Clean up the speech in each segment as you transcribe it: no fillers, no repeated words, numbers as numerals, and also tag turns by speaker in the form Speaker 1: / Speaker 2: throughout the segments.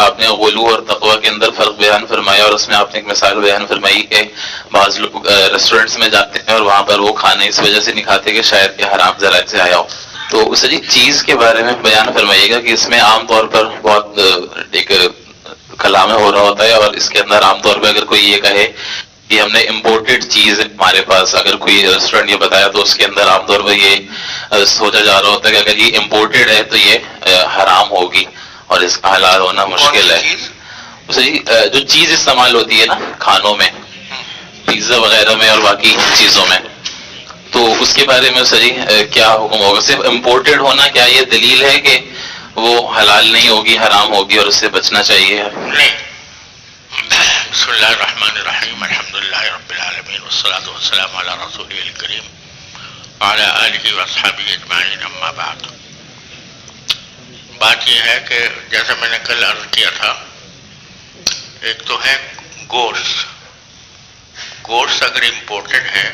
Speaker 1: آپ نے غلو اور تقوی کے اندر فرق بیان فرمایا، اور اس میں آپ نے ایک مثال بیان فرمائی کہ بعض لوگ ریسٹورینٹس میں جاتے ہیں اور وہاں پر وہ کھانے اس وجہ سے نہیں کھاتے کہ شاید کہ حرام ذرائع سے آیا ہو. تو اس چیز کے بارے میں بیان فرمائیے گا کہ اس میں عام طور پر بہت ایک کلام ہو رہا ہوتا ہے، اور اس کے اندر عام طور پہ اگر کوئی یہ کہے کہ ہم نے امپورٹڈ چیز ہمارے پاس، اگر کوئی ریسٹورینٹ یہ بتایا تو اس کے اندر عام طور پہ یہ سوچا جا رہا ہوتا ہے کہ اگر یہ امپورٹڈ ہے تو یہ حرام ہوگی اور اس کا حلال ہونا مشکل ہے. جو چیز استعمال ہوتی ہے نا کھانوں میں، پیزا وغیرہ میں اور باقی چیزوں میں، تو اس کے بارے میں کیا حکم ہوگا؟ صرف امپورٹڈ ہونا کیا یہ دلیل ہے کہ وہ حلال نہیں ہوگی، حرام ہوگی اور اس سے بچنا چاہیے؟
Speaker 2: نہیں. بسم اللہ الرحمن الرحیم، الحمدللہ رب العالمین، والصلاة والسلام علی رسولہ الکریم وعلی آلہ واصحابہ اجمعین، اما بعد. بات یہ ہے کہ جیسا میں نے کل عرض کیا تھا، ایک تو ہے گوشت. گوشت اگر امپورٹڈ ہے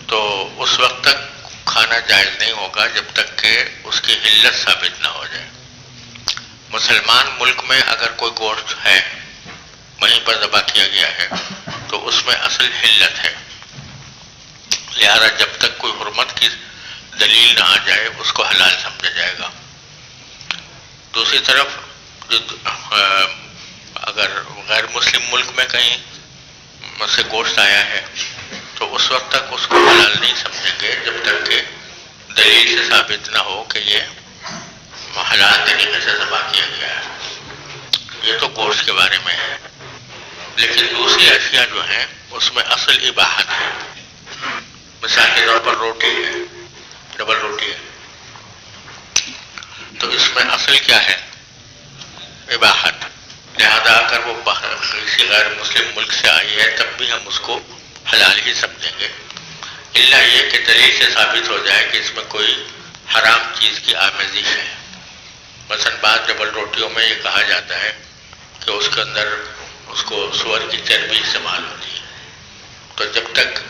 Speaker 2: تو اس وقت تک کھانا جائز نہیں ہوگا جب تک کہ اس کی حلت ثابت نہ ہو جائے. مسلمان ملک میں اگر کوئی گوشت ہے وہیں پر ذبح کیا گیا ہے تو اس میں اصل حلت ہے، لہذا جب تک کوئی حرمت کی دلیل نہ آ جائے اس کو حلال سمجھا جائے گا. دوسری طرف اگر غیر مسلم ملک میں کہیں سے گوشت آیا ہے تو اس وقت تک اس کو حلال نہیں سمجھیں گے جب تک کہ دلیل سے ثابت نہ ہو کہ یہ حلال طریقے سے ذبح کیا گیا ہے. یہ تو گوشت کے بارے میں ہے. لیکن دوسری اشیاء جو ہیں اس میں اصل اباحت ہے. مثال کے طور پر روٹی ہے، ڈبل روٹی ہے، تو اس میں اصل کیا ہے؟ اباحت. لہذا اگر وہ کسی غیر مسلم ملک سے آئی ہے تب بھی ہم اس کو حلال ہی سمجھیں گے، الا یہ کہ دلیل سے ثابت ہو جائے کہ اس میں کوئی حرام چیز کی آمیزش ہے. مثلا بعض ڈبل روٹیوں میں یہ کہا جاتا ہے کہ اس کے اندر اس کو سور کی چربی استعمال ہوتی ہے. تو جب تک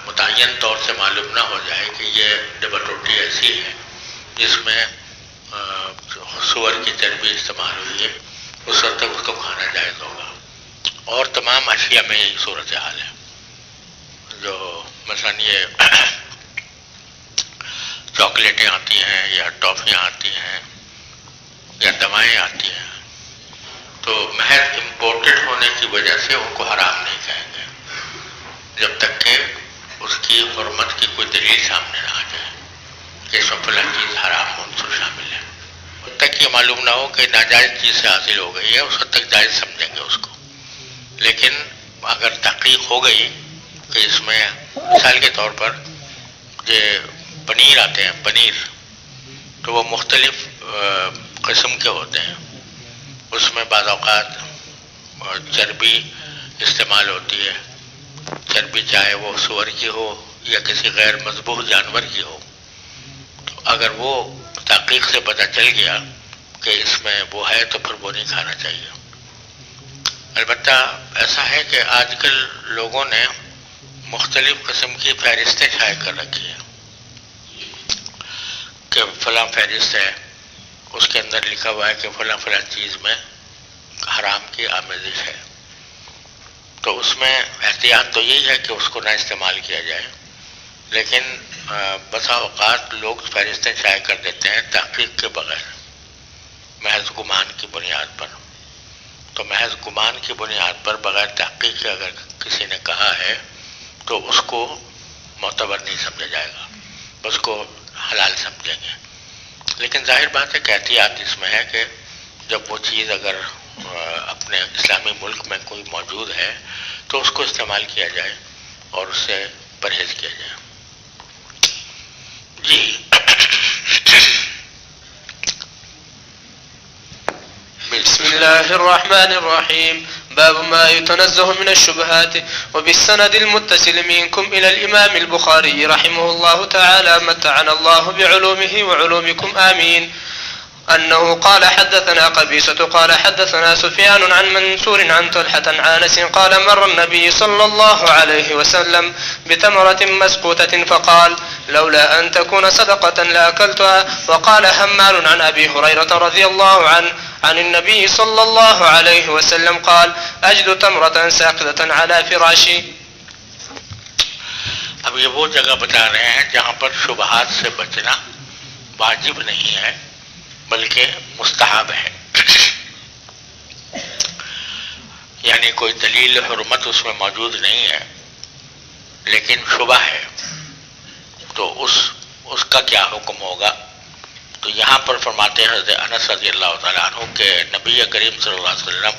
Speaker 2: متعین طور سے معلوم نہ ہو جائے کہ یہ ڈبل روٹی ایسی ہے جس میں سور کی چربی استعمال ہوئی ہے، اس وقت تک اس کو کھانا جائز ہوگا. اور تمام اشیاء میں یہی صورتحال ہے. جو مثلا یہ چاکلیٹیں آتی ہیں یا ٹافیاں آتی ہیں یا دوائیں آتی ہیں، تو محض امپورٹڈ ہونے کی وجہ سے ان کو حرام نہیں کہیں گے جب تک کہ اس کی حرمت کی کوئی دلیل سامنے نہ آ جائے کہ اس میں فلاں چیز حرام عنصر شامل ہے. جب تک یہ معلوم نہ ہو کہ ناجائز چیز سے حاصل ہو گئی ہے اس وقت تک جائز سمجھیں گے اس کو. لیکن اگر تحقیق ہو گئی کہ اس میں مثال کے طور پر یہ پنیر آتے ہیں، پنیر تو وہ مختلف قسم کے ہوتے ہیں، اس میں بعض اوقات چربی استعمال ہوتی ہے. چربی چاہے وہ سور کی ہو یا کسی غیر مذبوح جانور کی ہو، تو اگر وہ تحقیق سے پتہ چل گیا کہ اس میں وہ ہے تو پھر وہ نہیں کھانا چاہیے. البتہ ایسا ہے کہ آج کل لوگوں نے مختلف قسم کی فہرستیں شائع کر رکھی ہیں کہ فلاں فہرست ہے، اس کے اندر لکھا ہوا ہے کہ فلاں فلاں چیز میں حرام کی آمیزش ہے. تو اس میں احتیاط تو یہی ہے کہ اس کو نہ استعمال کیا جائے، لیکن بسا اوقات لوگ فہرستیں شائع کر دیتے ہیں تحقیق کے بغیر، محض گمان کی بنیاد پر. تو محض گمان کی بنیاد پر بغیر تحقیق کے اگر کسی نے کہا ہے تو اس کو معتبر نہیں سمجھا جائے گا، اس کو حلال سمجھیں گے. لیکن ظاہر بات ہے کہ احتیاط اس میں ہے کہ جب وہ چیز اگر اپنے اسلامی ملک میں کوئی موجود ہے تو اس کو استعمال کیا جائے اور اس سے پرہیز کیا جائے. جی
Speaker 3: بسم الله الرحمن الرحيم. باب ما يتنزه من الشبهات. وبالسند المتصل منكم إلى الإمام البخاري رحمه الله تعالى متعنا الله بعلومه وعلومكم آمين، أنه قال حدثنا قبيصة قال حدثنا سفيان عن منصور عن طلحة عن أنس قال مر النبي صلى الله عليه وسلم بتمرة مسقوطة فقال لولا أن تكون صدقة لأكلتها. وقال حمال عن أبي هريرة رضي الله عنه عن النبي صلى الله عليه وسلم قال أجد تمرة ساقطة على فراشي.
Speaker 2: اب یہ وہ جگہ بتا رہے ہیں جہاں پر شبہات سے بچنا واجب نہیں ہے بلکہ مستحب ہے، یعنی کوئی دلیل حرمت اس میں موجود نہیں ہے لیکن شبہ ہے، تو اس کا کیا حکم ہوگا؟ تو یہاں پر فرماتے ہیں حضرت انس رضی اللہ تعالیٰ عنہ کہ نبی کریم صلی اللہ علیہ وسلم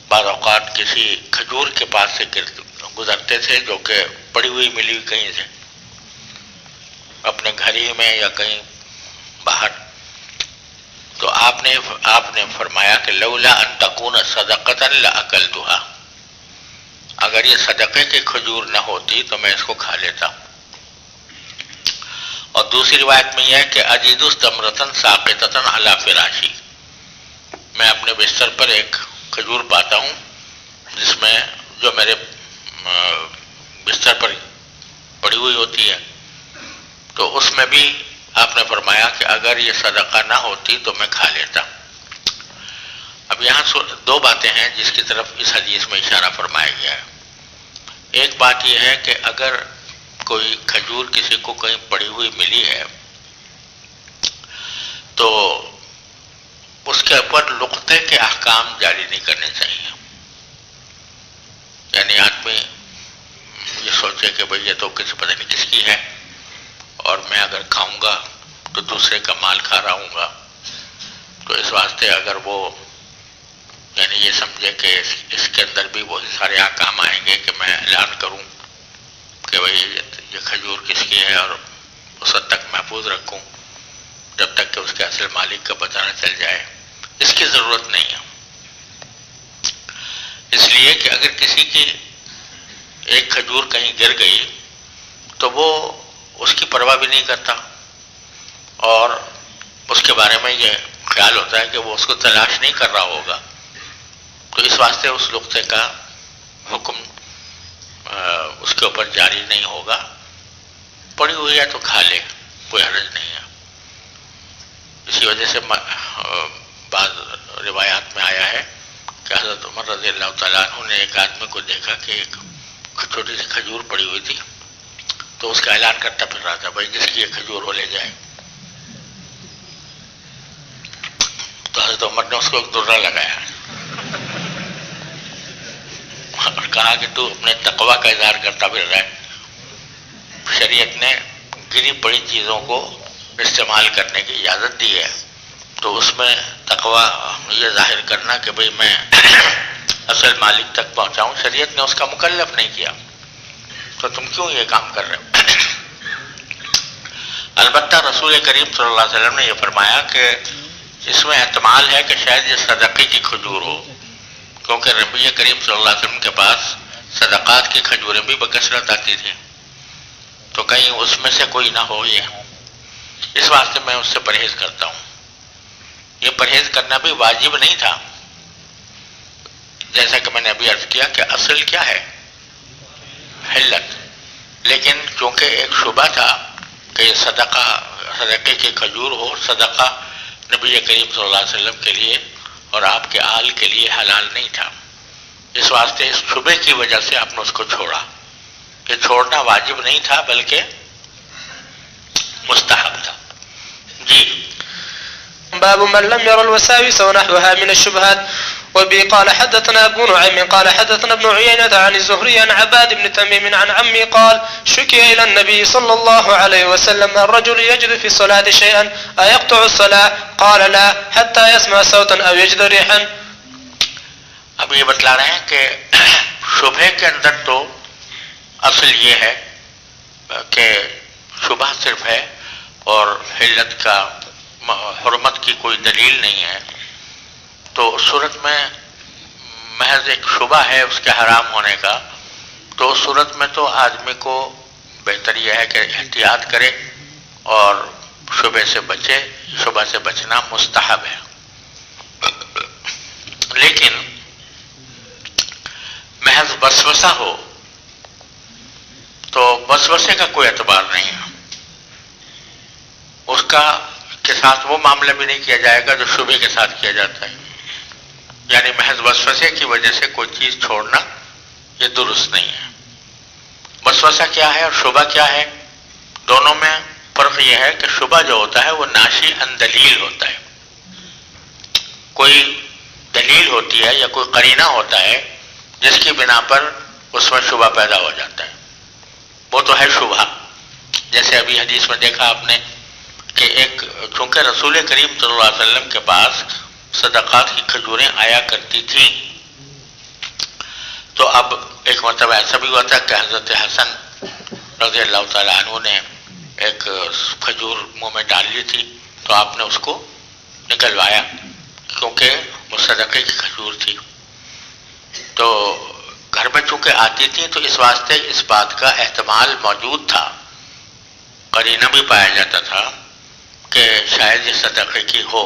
Speaker 2: بعض اوقات کسی کھجور کے پاس سے گزرتے تھے جو کہ پڑی ہوئی ملی ہوئی کہیں سے، اپنے گھر ہی میں یا کہیں باہر، تو آپ نے فرمایا کہ لولا ان تکون صدقۃ لاکلتها، اگر یہ صدقے کی کھجور نہ ہوتی تو میں اس کو کھا لیتا. اور دوسری روایت میں یہ ہے کہ اجد تمرۃ ساقطۃ علی فراشی، میں اپنے بستر پر ایک کھجور پاتا ہوں جس میں جو میرے بستر پر پڑی ہوئی ہوتی ہے، تو اس میں بھی آپ نے فرمایا کہ اگر یہ صدقہ نہ ہوتی تو میں کھا لیتا. اب یہاں دو باتیں ہیں جس کی طرف اس حدیث میں اشارہ فرمایا گیا ہے. ایک بات یہ ہے کہ اگر کوئی کھجور کسی کو کہیں پڑی ہوئی ملی ہے تو اس کے اوپر لقطے کے احکام جاری نہیں کرنے چاہیے. یعنی آدمی یہ سوچے کہ بھئی یہ تو کسی پتہ نہیں کس کی ہے اور میں اگر کھاؤں گا تو دوسرے کا مال کھا رہا ہوں گا، تو اس واسطے اگر وہ یعنی یہ سمجھے کہ اس کے اندر بھی وہی سارے احکام آئیں گے کہ میں اعلان کروں کہ بھئی یہ کھجور کس کی ہے اور اس حد تک محفوظ رکھوں جب تک کہ اس کے اصل مالک کا پتہ نہ چل جائے، اس کی ضرورت نہیں ہے. اس لیے کہ اگر کسی کی ایک کھجور کہیں گر گئی تو وہ اس کی پرواہ بھی نہیں کرتا اور اس کے بارے میں یہ خیال ہوتا ہے کہ وہ اس کو تلاش نہیں کر رہا ہوگا، تو اس واسطے اس لقطے کا حکم اس کے اوپر جاری نہیں ہوگا. پڑی ہوئی ہے تو کھا لے، کوئی حرج نہیں ہے. اسی وجہ سے بعض روایات میں آیا ہے کہ حضرت عمر رضی اللہ تعالیٰ عنہ نے ایک آدمی کو دیکھا کہ ایک چھوٹی سی کھجور پڑی ہوئی تھی تو اس کا اعلان کرتا پھر رہا تھا بھائی جس کی یہ کھجور ہو لے جائے. تو حضرت عمر نے اس کو ایک درہ لگایا اور کہا کہ تو اپنے تقوی کا اظہار کرتا پھر رہا ہے. شریعت نے گری پڑی چیزوں کو استعمال کرنے کی اجازت دی ہے، تو اس میں تقوی یہ ظاہر کرنا کہ بھئی میں اصل مالک تک پہنچاؤں، شریعت نے اس کا مکلف نہیں کیا، تو تم کیوں یہ کام کر رہے ہو؟ البتہ رسول کریم صلی اللہ علیہ وسلم نے یہ فرمایا کہ اس میں احتمال ہے کہ شاید یہ صدقے کی کھجور ہو، کیونکہ نبی کریم صلی اللہ علیہ وسلم کے پاس صدقات کی کھجوریں بھی بکثرت آتی تھیں، تو کہیں اس میں سے کوئی نہ ہو. یہ اس واسطے میں اس سے پرہیز کرتا ہوں. یہ پرہیز کرنا بھی واجب نہیں تھا، جیسا کہ میں نے ابھی عرض کیا کہ اصل کیا ہے؟ حلت، لیکن چونکہ ایک شبہ تھا کہ یہ صدقے کی کھجور ہو، صدقہ نبی کریم صلی اللہ علیہ وسلم کے لیے اور آپ کے آل کے لیے حلال نہیں تھا، اس واسطے اس شبے کی وجہ سے آپ نے اس کو چھوڑا. یہ چھوڑنا واجب نہیں تھا بلکہ مستحب تھا. جی.
Speaker 3: باب من لم ير الوساوس ونحوها من الشبهات. وبه قال حدثنا ابو نعيم قال حدثنا ابن عيينة عن الزهري عن عباد بن تميم عن عمي قال شكي إلى النبي صلى الله عليه وسلم الرجل يجد في الصلاة شيئا أيقطع الصلاة؟ قال لا حتى يسمع صوتا أو يجد ريحا.
Speaker 2: اب یہ بتلا رہے ہیں کہ شبہ کے اندر تو اصل یہ ہے کہ شبہ صرف ہے اور حلت کا حرمت کی کوئی دلیل نہیں ہے، تو اس صورت میں محض ایک شبہ ہے اس کے حرام ہونے کا، تو اس صورت میں تو آدمی کو بہتر یہ ہے کہ احتیاط کرے اور شبہ سے بچے. شبہ سے بچنا مستحب ہے. لیکن محض وسوسہ ہو تو وسوسے کا کوئی اعتبار نہیں ہے، اس کا کے ساتھ وہ معاملہ بھی نہیں کیا جائے گا جو شبہ کے ساتھ کیا جاتا ہے. یعنی محض وسوسے کی وجہ سے کوئی چیز چھوڑنا یہ درست نہیں ہے۔ وسوسہ کیا ہے اور شبہ کیا ہے؟ دونوں میں فرق یہ ہے کہ شبہ جو ہوتا ہے وہ ناشی عن دلیل ہوتا ہے، کوئی دلیل ہوتی ہے یا کوئی قرینہ ہوتا ہے جس کی بنا پر اس میں شبہ پیدا ہو جاتا ہے، وہ تو ہے شبہ۔ جیسے ابھی حدیث میں دیکھا آپ نے کہ چونکہ رسول کریم صلی اللہ علیہ وسلم کے پاس صدقات کی کھجوریں آیا کرتی تھیں، تو اب ایک مرتبہ ایسا بھی ہوا تھا کہ حضرت حسن رضی اللہ تعالیٰ عنہ نے ایک کھجور منہ میں ڈال لی تھی، تو آپ نے اس کو نکلوایا کیونکہ وہ صدقے کی کھجور تھی۔ تو گھر میں چونکہ آتی تھی تو اس واسطے اس بات کا احتمال موجود تھا، قرینہ بھی پایا جاتا تھا کہ شاید یہ صدقے کی ہو،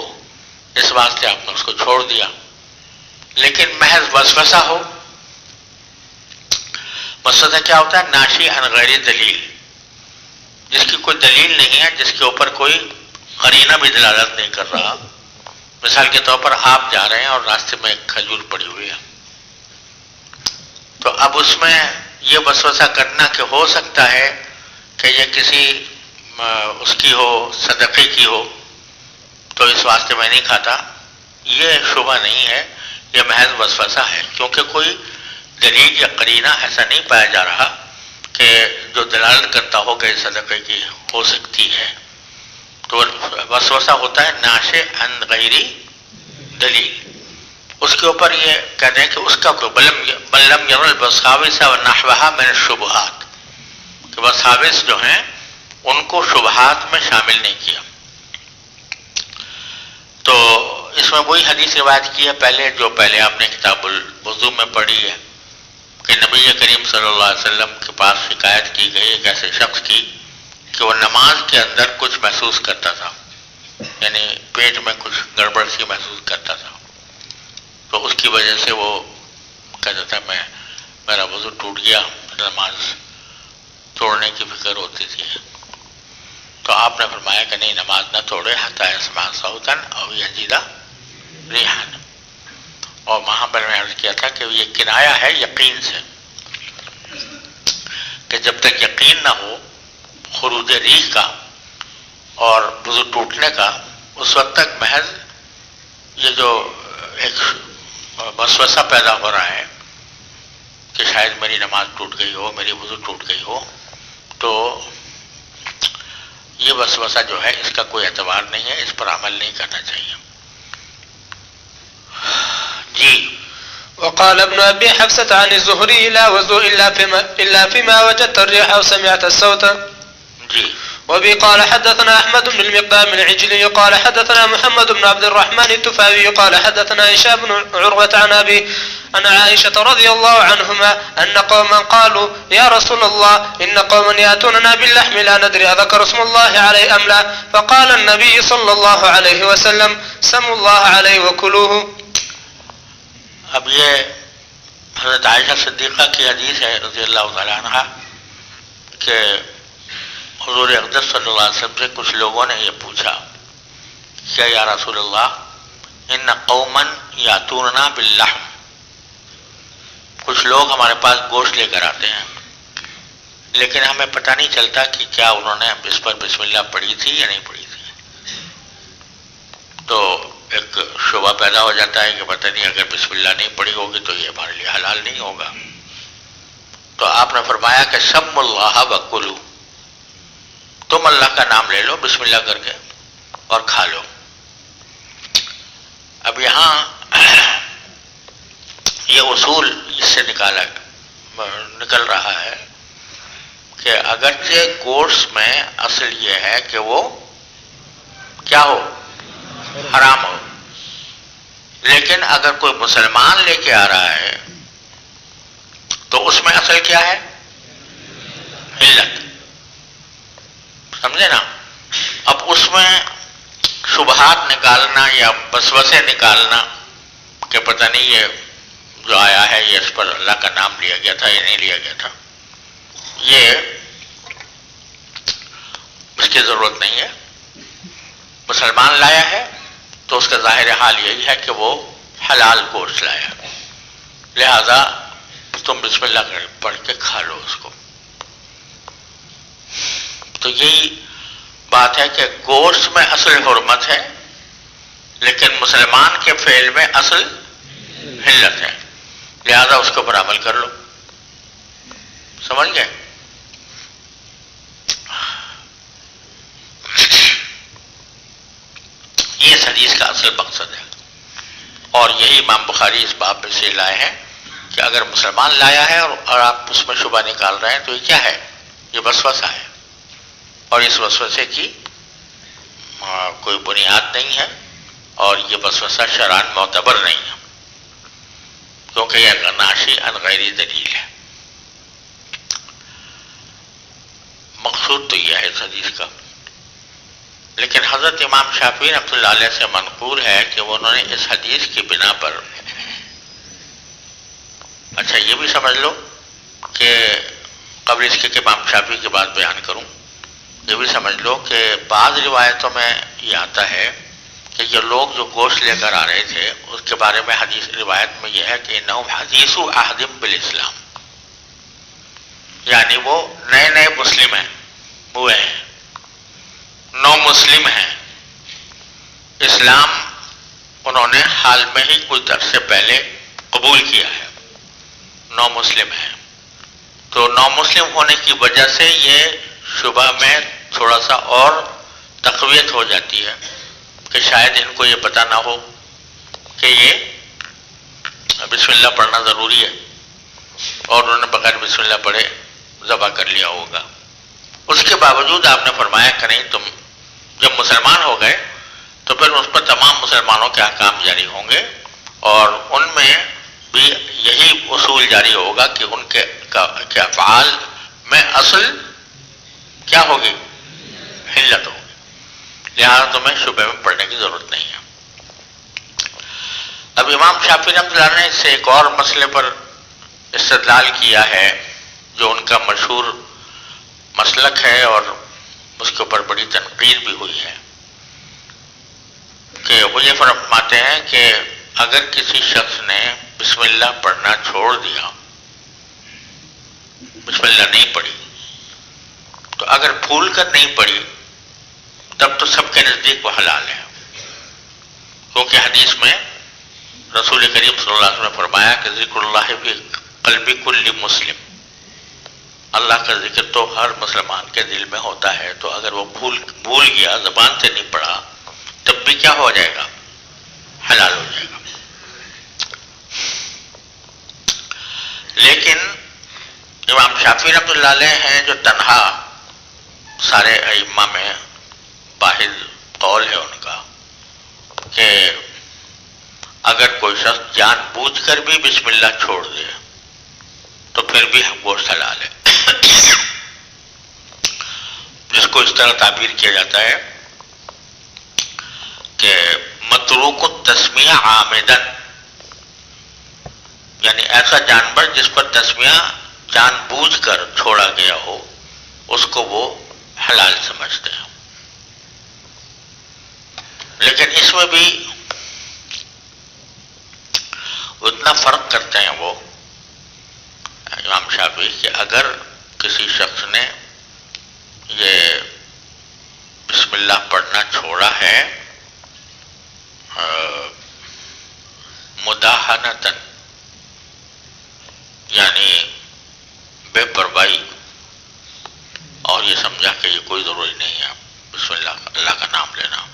Speaker 2: اس واسطے آپ نے اس کو چھوڑ دیا۔ لیکن محض وسوسہ ہو، وسوسہ کیا ہوتا ہے؟ ناشی عن غیر دلیل، جس کی کوئی دلیل نہیں ہے، جس کے اوپر کوئی قرینہ بھی دلالت نہیں کر رہا۔ مثال کے طور پر آپ جا رہے ہیں اور راستے میں ایک کھجور پڑی ہوئی ہے، تو اب اس میں یہ وسوسہ کرنا کہ ہو سکتا ہے کہ یہ کسی اس کی ہو، صدقے کی ہو، تو اس واسطے میں نہیں کھاتا، یہ شبہ نہیں ہے، یہ محض وسوسہ ہے، کیونکہ کوئی دلیل یا قرینہ ایسا نہیں پایا جا رہا کہ جو دلالت کرتا ہو کہ یہ صدقے کی ہو سکتی ہے۔ تو وسوسہ ہوتا ہے ناشئ عن غیر دلیل، اس کے اوپر یہ کہتے ہیں کہ اس کا کوئی بلم یر الوساوس ونحوها من الشبہات، کہ وساوس جو ہیں ان کو شبہات میں شامل نہیں کیا۔ تو اس میں وہی حدیث روایت کی ہے جو پہلے آپ نے کتاب الوضو میں پڑھی ہے کہ نبی کریم صلی اللہ علیہ وسلم کے پاس شکایت کی گئی ایک ایسے شخص کی کہ وہ نماز کے اندر کچھ محسوس کرتا تھا، یعنی پیٹ میں کچھ گڑبڑ سی محسوس کرتا تھا، تو اس کی وجہ سے وہ کہتا تھا میرا وضو ٹوٹ گیا، نماز توڑنے کی فکر ہوتی تھی۔ تو آپ نے فرمایا کہ نہیں، نماز نہ توڑے حتی یسمع صوتا او یجد ریحا، اور وہاں پر میں عرض کیا تھا کہ یہ کنایا ہے یقین سے، کہ جب تک یقین نہ ہو خروج ریح کا اور وضو ٹوٹنے کا، اس وقت تک محض یہ جو ایک وسوسہ پیدا ہو رہا ہے کہ شاید میری نماز ٹوٹ گئی ہو، میری وضو ٹوٹ گئی ہو، تو یہ وسوسہ جو ہے اس کا کوئی اعتبار نہیں ہے، اس پر عمل نہیں کرنا چاہیے۔ جی
Speaker 3: وقال ابن أبي حفصة عن الزهري لا وضوء إلا فيما وجدت الريح أو سمعت الصوت.
Speaker 2: جی
Speaker 3: وبي قال حدثنا أحمد بن المقدام العجلي قال حدثنا محمد بن عبد الرحمن التفاوي قال حدثنا هشام بن عروة عن أبي عن عائشة رضي الله عنهما أن قوما قالوا يا رسول الله إن قوما يأتوننا باللحم لا ندري أذكر اسم الله عليه أم لا، فقال النبي صلى الله عليه وسلم سموا الله عليه وكلوه.
Speaker 2: اب یہ حضرت عائشہ صدیقہ کی حدیث ہے رضی اللہ تعالیٰ عنہ کہ حضور اقدس صلی اللہ علیہ وسلم سے کچھ لوگوں نے یہ پوچھا کہ یا رسول اللہ ان قوما یاتوننا باللحم، کچھ لوگ ہمارے پاس گوشت لے کر آتے ہیں لیکن ہمیں پتہ نہیں چلتا کہ کیا انہوں نے اس پر بسم اللہ پڑھی تھی یا نہیں پڑھی تھی، تو ایک شبہ پیدا ہو جاتا ہے کہ پتہ نہیں اگر بسم اللہ نہیں پڑھی ہوگی تو یہ ہمارے لیے حلال نہیں ہوگا۔ تو آپ نے فرمایا کہ سم اللہ وکلو، تم اللہ کا نام لے لو بسم اللہ کر کے اور کھا لو۔ اب یہاں یہ اصول اس سے نکل رہا ہے کہ اگرچہ گوشت میں اصل یہ ہے کہ وہ کیا ہو، حرام ہو، لیکن اگر کوئی مسلمان لے کے آ رہا ہے تو اس میں اصل کیا ہے، علت، سمجھے نا۔ اب اس میں شبہات نکالنا یا وسوسے نکالنا کہ پتہ نہیں یہ جو آیا ہے یہ اس پر اللہ کا نام لیا گیا تھا یا نہیں لیا گیا تھا، یہ اس کی ضرورت نہیں ہے۔ مسلمان لایا ہے تو اس کا ظاہر حال یہی ہے کہ وہ حلال گوشت لایا، لہذا تم بسم اللہ پڑھ کے کھا لو اس کو. تو یہی بات ہے کہ گوشت میں اصل حرمت ہے، لیکن مسلمان کے فعل میں اصل حلت ہے، لہذا اس کے اوپر عمل کر لو. سمجھ گئے؟ یہ اس حدیث کا اصل مقصد ہے، اور یہی امام بخاری اس باب میں سے لائے ہیں کہ اگر مسلمان لایا ہے اور آپ اس میں شبہ نکال رہے ہیں تو یہ کیا ہے؟ یہ وسوسہ ہے، اور اس وسوسے کی کوئی بنیاد نہیں ہے، اور یہ وسوسہ شرعاً معتبر نہیں ہے، کیونکہ یہ ناشی عن غیر دلیل ہے. مقصود تو یہ ہے اس حدیث کا. لیکن حضرت امام شافعی رحمۃ اللہ علیہ سے منقول ہے کہ انہوں نے اس حدیث کی بنا پر، اچھا یہ بھی سمجھ لو کہ قبل اس کے امام شافعی کی بات بیان کروں، یہ بھی سمجھ لو کہ بعض روایتوں میں یہ آتا ہے کہ یہ لوگ جو گوشت لے کر آ رہے تھے اس کے بارے میں حدیث روایت میں یہ ہے کہ انہم حدیث عہد بالاسلام، یعنی وہ نئے نئے مسلم ہیں، ہوئے ہیں، نو مسلم ہیں، اسلام انہوں نے حال میں ہی کچھ عرصے پہلے قبول کیا ہے، نو مسلم ہیں. تو نو مسلم ہونے کی وجہ سے یہ شبہ میں تھوڑا سا اور تقویت ہو جاتی ہے کہ شاید ان کو یہ پتہ نہ ہو کہ یہ بسم اللہ پڑھنا ضروری ہے، اور انہوں نے بغیر بسم اللہ پڑھے ذبح کر لیا ہوگا. اس کے باوجود آپ نے فرمایا کہ نہیں، تم جب مسلمان ہو گئے تو پھر اس پر تمام مسلمانوں کے احکام جاری ہوں گے، اور ان میں بھی یہی اصول جاری ہوگا کہ ان کے افعال میں اصل کیا ہوگی؟ حلت ہوگی، لہذا تمہیں شبہ میں پڑھنے کی ضرورت نہیں ہے. اب امام شافعی رحمۃ اللہ نے اس سے ایک اور مسئلے پر استدلال کیا ہے جو ان کا مشہور مسلک ہے، اور اس کے اوپر بڑی تنقید بھی ہوئی ہے، کہ وہ یہ فرماتے ہیں کہ اگر کسی شخص نے بسم اللہ پڑھنا چھوڑ دیا، بسم اللہ نہیں پڑھی، تو اگر بھول کر نہیں پڑھی تب تو سب کے نزدیک وہ حلال ہے، کیونکہ حدیث میں رسول کریم صلی اللہ علیہ وسلم نے فرمایا کہ ذکر اللہ فی قلب کل مسلم، اللہ کا ذکر تو ہر مسلمان کے دل میں ہوتا ہے، تو اگر وہ بھول گیا، زبان سے نہیں پڑھا، تب بھی کیا ہو جائے گا؟ حلال ہو جائے گا. لیکن امام شافعی رحمۃ اللہ علیہ ہیں جو تنہا سارے ائمہ میں واحد قول ہے ان کا کہ اگر کوئی شخص جان بوجھ کر بھی بسم اللہ چھوڑ دے تو پھر بھی گوشت حلال ہے، جس کو اس طرح تعبیر کیا جاتا ہے کہ متروک التسمیہ عامدن، یعنی ایسا جانور جس پر تسمیہ جان بوجھ کر چھوڑا گیا ہو اس کو وہ حلال سمجھتے ہیں. لیکن اس میں بھی اتنا فرق کرتے ہیں وہ امام شافعی کہ اگر کسی شخص نے یہ بسم اللہ پڑھنا چھوڑا ہے مداحنتاً، یعنی بے پرواہی، اور یہ سمجھا کہ یہ کوئی ضروری نہیں ہے بسم اللہ کا نام لینا،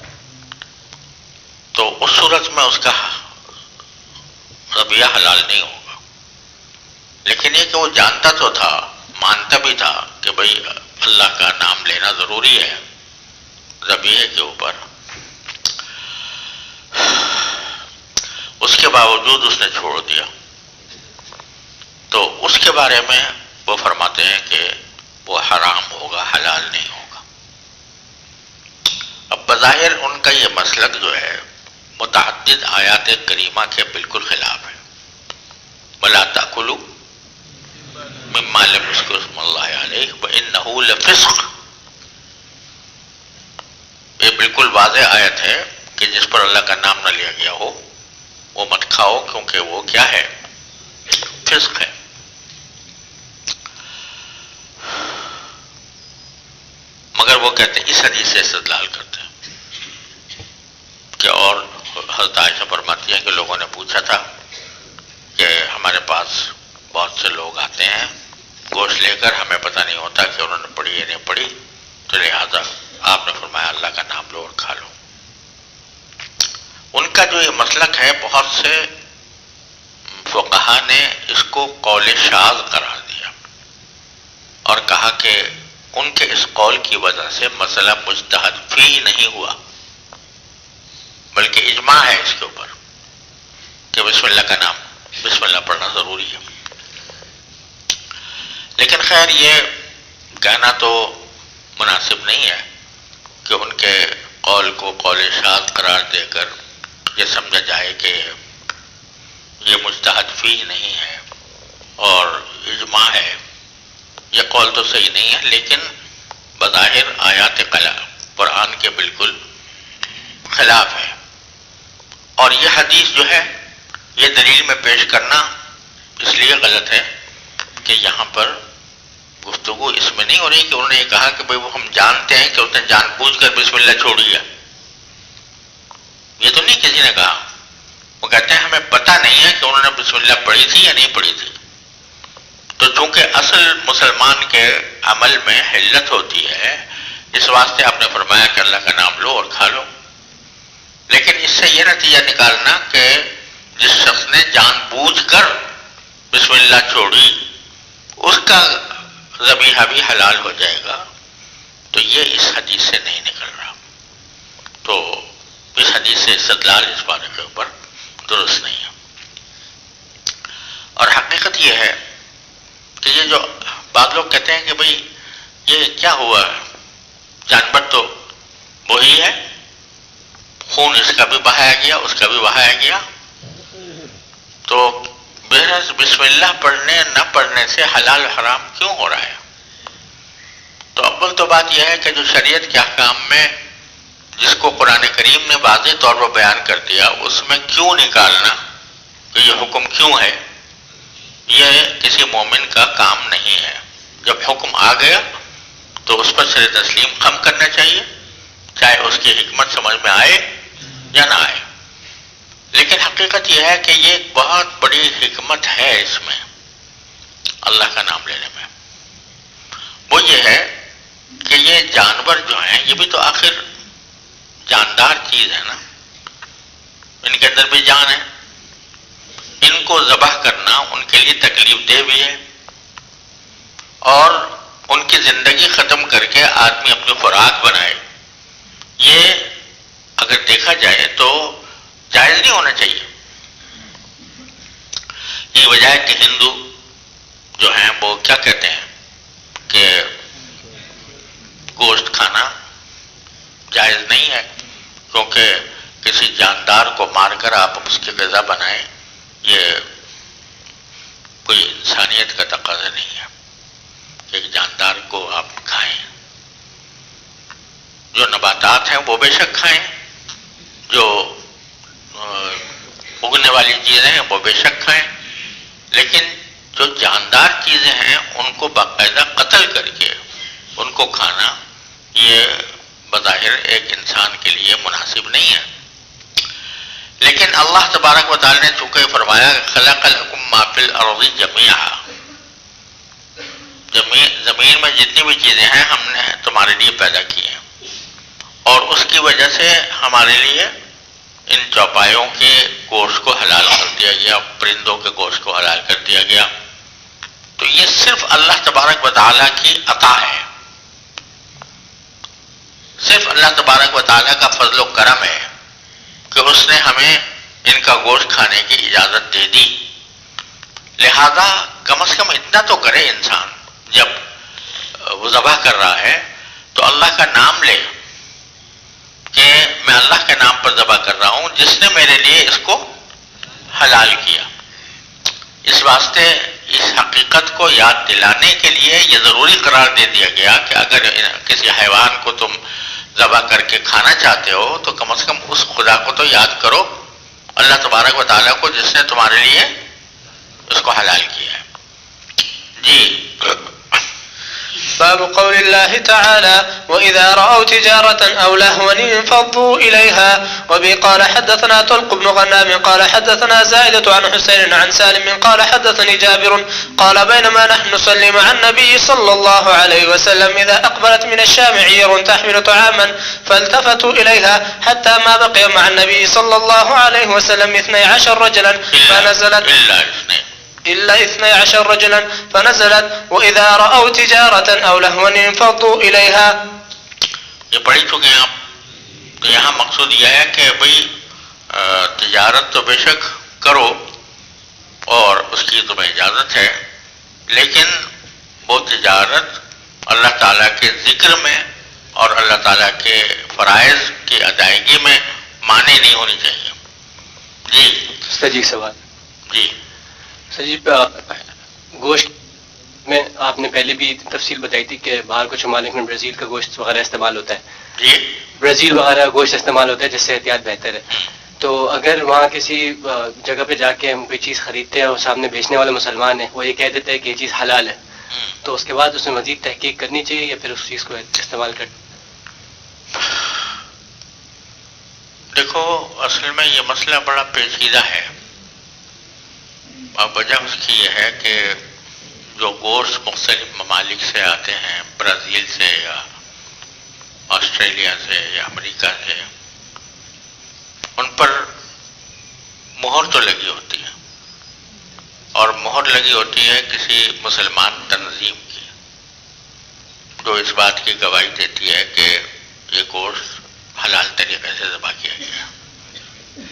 Speaker 2: تو اس صورت میں اس کا ربیہ حلال نہیں ہوگا. لیکن یہ کہ وہ جانتا تو تھا، مانتا بھی تھا کہ بھئی اللہ کا نام لینا ضروری ہے ذبیحے کے اوپر، اس کے باوجود اس نے چھوڑ دیا، تو اس کے بارے میں وہ فرماتے ہیں کہ وہ حرام ہوگا، حلال نہیں ہوگا. اب بظاہر ان کا یہ مسلک جو ہے متعدد آیات کریمہ کے بالکل خلاف ہے. وَلَا تَأْكُلُوا مِمَّا لَمْ يُذْكَرِ اسْمُ اللَّهِ عَلَيْهِ وَإِنَّهُ لَفِسْقٌ، یہ بالکل واضح آیت ہے کہ جس پر اللہ کا نام نہ لیا گیا ہو وہ مت کھاؤ کیونکہ وہ کیا ہے؟ فسق ہے. مگر وہ کہتے ہیں اس حدیث سے استدلال کرتے ہیں کہ اور حضرت عائشہ فرماتی ہے کہ لوگوں نے پوچھا تھا کہ ہمارے پاس بہت سے لوگ آتے ہیں گوشت لے کر، ہمیں پتہ نہیں ہوتا کہ انہوں نے پڑھی یا نہیں پڑھی، تو لہٰذا آپ نے فرمایا اللہ کا نام لو اور کھا لو. ان کا جو یہ مسلک ہے، بہت سے فقہا نے اس کو قول شاذ قرار دیا اور کہا کہ ان کے اس قول کی وجہ سے مسئلہ مجتہد فی نہیں ہوا، بلکہ اجماع ہے اس کے اوپر کہ بسم اللہ کا نام، بسم اللہ پڑھنا ضروری ہے. لیکن خیر یہ کہنا تو مناسب نہیں ہے کہ ان کے قول کو قول شاذ قرار دے کر یہ سمجھا جائے کہ یہ مجتہد فی نہیں ہے اور اجماع ہے. یہ قول تو صحیح نہیں ہے، لیکن بظاہر آیات قرآن کے بالکل خلاف ہے. اور یہ حدیث جو ہے یہ دلیل میں پیش کرنا اس لیے غلط ہے کہ یہاں پر گفتگو اس میں نہیں ہو رہی کہ انہوں نے یہ کہا کہ بھئی وہ ہم جانتے ہیں کہ اس نے جان بوجھ کر بسم اللہ چھوڑی ہے. یہ تو نہیں کسی نے کہا. وہ کہتے ہیں ہمیں پتہ نہیں ہے کہ انہوں نے بسم اللہ پڑھی تھی یا نہیں پڑھی تھی. تو چونکہ اصل مسلمان کے عمل میں حلت ہوتی ہے، اس واسطے آپ نے فرمایا کہ اللہ کا نام لو اور کھا لو. لیکن اس سے یہ نتیجہ نکالنا کہ جس شخص نے جان بوجھ کر بسم اللہ چھوڑی اس کا ذبیحہ بھی حلال ہو جائے گا، تو یہ اس حدیث سے نہیں نکل رہا. تو اس حدیث سے استدلال اس بارے کے اوپر درست نہیں ہے. اور حقیقت یہ ہے کہ یہ جو بعض لوگ کہتے ہیں کہ بھئی یہ کیا ہوا، جانور تو وہی ہے، خون اس کا بھی بہایا گیا اس کا بھی بہایا گیا، تو بہرحال بسم اللہ پڑھنے نہ پڑھنے سے حلال حرام کیوں ہو رہا ہے؟ تو اول تو بات یہ ہے کہ جو شریعت کے احکام میں جس کو قرآن کریم نے واضح طور پر بیان کر دیا، اس میں کیوں نکالنا کہ یہ حکم کیوں ہے، یہ کسی مومن کا کام نہیں ہے. جب حکم آ گیا تو اس پر سر تسلیم خم کرنا چاہیے، چاہے اس کی حکمت سمجھ میں آئے یا نہ آئے. لیکن حقیقت یہ ہے کہ یہ ایک بہت بڑی حکمت ہے اس میں، اللہ کا نام لینے میں. وہ یہ ہے کہ یہ جانور جو ہیں یہ بھی تو آخر جاندار چیز ہے نا، ان کے اندر بھی جان ہے. ان کو ذبح کرنا ان کے لیے تکلیف دہ بھی ہے، اور ان کی زندگی ختم کر کے آدمی اپنی خوراک بنائے، یہ اگر دیکھا جائے تو جائز نہیں ہونا چاہیے. یہ وجہ ہے کہ ہندو جو ہیں وہ کیا کہتے ہیں کہ گوشت کھانا جائز نہیں ہے، کیونکہ کسی جاندار کو مار کر آپ اس کی غذا بنائیں، یہ کوئی انسانیت کا تقاضا نہیں ہے کہ ایک جاندار کو آپ کھائیں. جو نباتات ہیں وہ بے شک کھائیں، جو اگنے والی چیزیں ہیں وہ بے شک کھائیں، لیکن جو جاندار چیزیں ہیں ان کو باقاعدہ قتل کر کے ان کو کھانا یہ بظاہر ایک انسان کے لیے مناسب نہیں ہے. لیکن اللہ تبارک و تعالی نے چونکہ فرمایا خلق لکم ما فی الارض جمیعا، زمین میں جتنی بھی چیزیں ہیں ہم نے تمہارے لیے پیدا کی ہیں، اور اس کی وجہ سے ہمارے لیے ان چوپایوں کے گوشت کو حلال کر دیا گیا، پرندوں کے گوشت کو حلال کر دیا گیا. تو یہ صرف اللہ تبارک و تعالیٰ کی عطا ہے، صرف اللہ تبارک و تعالیٰ کا فضل و کرم ہے کہ اس نے ہمیں ان کا گوشت کھانے کی اجازت دے دی. لہذا کم از کم اتنا تو کرے انسان جب وہ ذبح کر رہا ہے تو اللہ کا نام لے کہ میں اللہ کے نام پر ذبح کر رہا ہوں جس نے میرے لیے اس کو حلال کیا. اس واسطے اس حقیقت کو یاد دلانے کے لیے یہ ضروری قرار دے دیا گیا کہ اگر کسی حیوان کو تم ذبح کر کے کھانا چاہتے ہو تو کم از کم اس خدا کو تو یاد کرو اللہ تبارک و تعالیٰ کو جس نے تمہارے لیے اس کو حلال کیا ہے. جی.
Speaker 3: باب قول الله تعالى وإذا رأوا تجارة أو لهوا انفضوا إليها. وبه قال حدثنا طلق بن غنام قال حدثنا زائدة عن حسين عن سالم قال حدثني جابر قال بينما نحن نصلي مع النبي صلى الله عليه وسلم إذا أقبلت من الشام عير تحمل طعاما فالتفتوا إليها حتى ما بقي مع النبي صلى الله عليه وسلم 12 رجلا فنزلت إلا 12 رجلا فنزلت وإذا رأوا تجارة أو لهوا انفضوا إليها.
Speaker 2: یہ پڑھی چکے ہیں آپ. تو یہاں مقصود یہ ہے کہ بھئی تجارت تو بے شک کرو اور اس کی تمہیں اجازت ہے، لیکن وہ تجارت اللہ تعالیٰ کے ذکر میں اور اللہ تعالیٰ کے فرائض کی ادائیگی میں مانع نہیں ہونی چاہیے. جی.
Speaker 4: جی سوال.
Speaker 2: جی.
Speaker 4: سر جی گوشت میں آپ نے پہلے بھی تفصیل بتائی تھی کہ باہر کچھ ممالک میں برازیل کا گوشت وغیرہ استعمال ہوتا ہے.
Speaker 2: جی.
Speaker 4: برازیل وغیرہ گوشت استعمال ہوتا ہے جس سے احتیاط بہتر ہے. تو اگر وہاں کسی جگہ پہ جا کے ہم کوئی چیز خریدتے ہیں اور سامنے بیچنے والا مسلمان ہے، وہ یہ کہہ دیتا ہے کہ یہ چیز حلال ہے، تو اس کے بعد اس میں مزید تحقیق کرنی چاہیے یا پھر اس چیز کو استعمال کر؟
Speaker 2: دیکھو اصل میں یہ مسئلہ بڑا پیچیدہ ہے. اب وجہ اس کی یہ ہے کہ جو گوشت مختلف ممالک سے آتے ہیں، برازیل سے یا آسٹریلیا سے یا امریکہ سے، ان پر مہر تو لگی ہوتی ہے، اور مہر لگی ہوتی ہے کسی مسلمان تنظیم کی، جو اس بات کی گواہی دیتی ہے کہ یہ گوشت حلال طریقے سے ذبح کیا گیا ہے.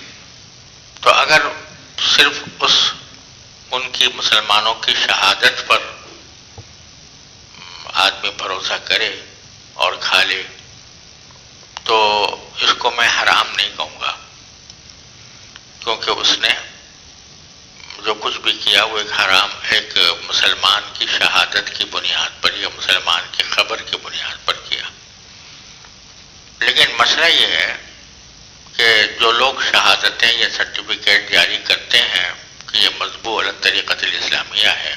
Speaker 2: تو اگر صرف ان کی مسلمانوں کی شہادت پر آدمی بھروسہ کرے اور کھا لے تو اس کو میں حرام نہیں کہوں گا، کیونکہ اس نے جو کچھ بھی کیا وہ ایک مسلمان کی شہادت کی بنیاد پر یا مسلمان کی خبر کی بنیاد پر کیا. لیکن مسئلہ یہ ہے کہ جو لوگ شہادتیں یا سرٹیفکیٹ جاری کرتے ہیں کہ یہ مذبوح علی الطریقۃ الاسلامیہ ہے،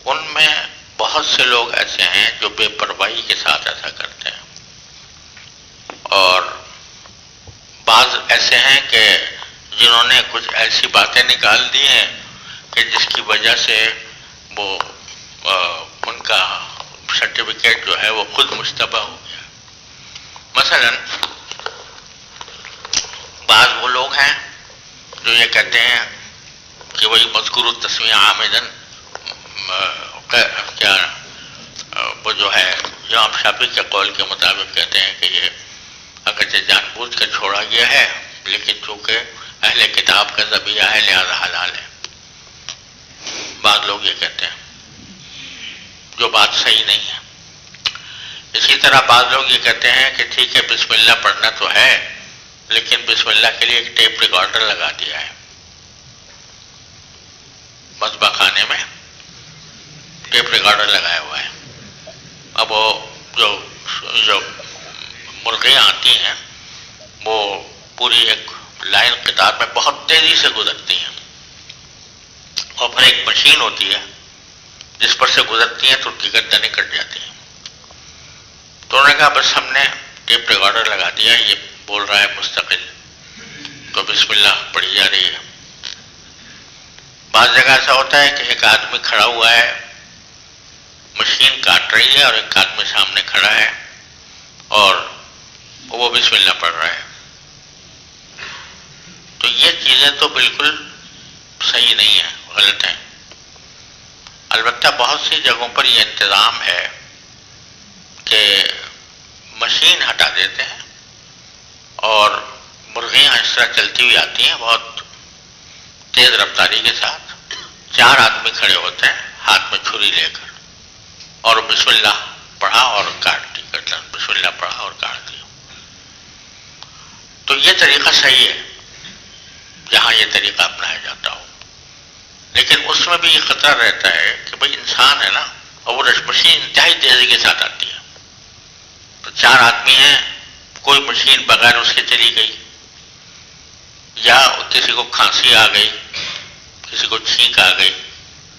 Speaker 2: ان میں بہت سے لوگ ایسے ہیں جو بے پرواہی کے ساتھ ایسا کرتے ہیں، اور بعض ایسے ہیں کہ جنہوں نے کچھ ایسی باتیں نکال دی ہیں کہ جس کی وجہ سے وہ ان کا سرٹیفکیٹ جو ہے وہ خود مشتبہ ہو گیا. مثلا بعض وہ لوگ ہیں جو یہ کہتے ہیں کہ وہی مذکور التسمیہ عامداً کیا وہ جو ہے امام شافعی کے قول کے مطابق کہتے ہیں کہ یہ اگرچہ جان بوجھ کر چھوڑا گیا ہے لیکن چونکہ اہل کتاب کا ذبیحہ ہے لہذا حلال ہے. بعض لوگ یہ کہتے ہیں، جو بات صحیح نہیں ہے. اسی طرح بعض لوگ یہ کہتے ہیں کہ ٹھیک ہے بسم اللہ پڑھنا تو ہے لیکن بسم اللہ کے لیے ایک ٹیپ ریکارڈر لگا دیا ہے مذبح خانے میں، ٹیپ ریکارڈر لگایا ہوا ہے. اب وہ جو مرغیاں آتی ہیں وہ پوری ایک لائن قطار میں بہت تیزی سے گزرتی ہیں، اور پھر ایک مشین ہوتی ہے جس پر سے گزرتی ہیں تو ان کی گردنیں کٹ جاتی ہیں. تو انہوں نے کہا بس ہم نے ٹیپ ریکارڈر لگا دیا، یہ بول رہا ہے مستقل، تو بسم اللہ پڑھی جا رہی ہے. بعض جگہ ایسا ہوتا ہے کہ ایک آدمی کھڑا ہوا ہے، مشین کاٹ رہی ہے اور ایک آدمی سامنے کھڑا ہے اور وہ بسم اللہ پڑھ رہا ہے. تو یہ چیزیں تو بالکل صحیح نہیں ہیں، غلط ہیں. البتہ بہت سی جگہوں پر یہ انتظام ہے کہ مشین ہٹا دیتے ہیں اور مرغیاں اس طرح چلتی ہوئی آتی ہیں بہت تیز رفتاری کے ساتھ. 4 آدمی کھڑے ہوتے ہیں ہاتھ میں چھری لے کر اور بسم اللہ پڑھا اور کاٹ دی گردن، بسم اللہ پڑھا اور کاٹ دی. تو یہ طریقہ صحیح ہے جہاں یہ طریقہ اپنایا جاتا ہو، لیکن اس میں بھی یہ خطرہ رہتا ہے کہ بھئی انسان ہے نا، اور وہ مشین انتہائی تیزی کے ساتھ آتی ہے. تو 4 آدمی ہیں، کوئی مشین بغیر اس کے چلی گئی یا کسی کو کھانسی آ گئی، کسی کو چھینک آ گئی،